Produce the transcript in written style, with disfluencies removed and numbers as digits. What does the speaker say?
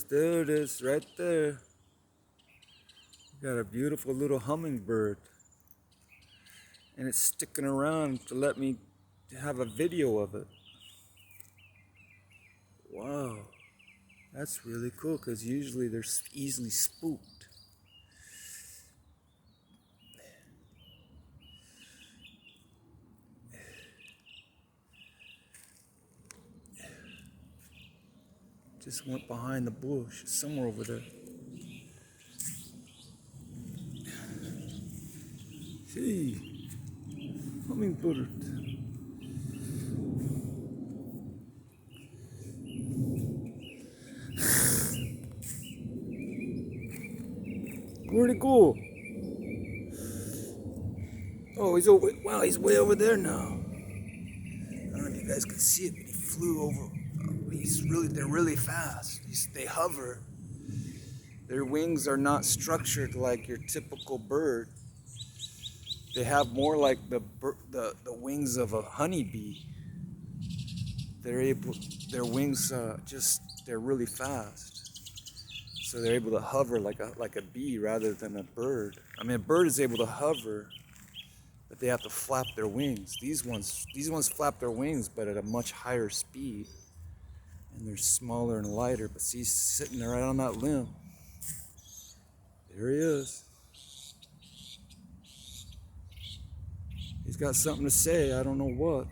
There it is, right there. Got a beautiful little hummingbird. And it's sticking around to let me have a video of it. Wow. That's really cool because usually they're easily spooked. Just went behind the bush, somewhere over there. See, hummingbird. Where'd it go? Oh, he's over. Wow, he's way over there now. I don't know if you guys can see it, but he flew over. They're really fast. They hover. Their wings are not structured like your typical bird. They have more like the wings of a honeybee. Their wings they're really fast. So they're able to hover like a bee rather than a bird. I mean, a bird is able to hover, but they have to flap their wings. These ones flap their wings, but at a much higher speed. And they're smaller and lighter, but see, he's sitting there right on that limb. There he is. He's got something to say, I don't know what.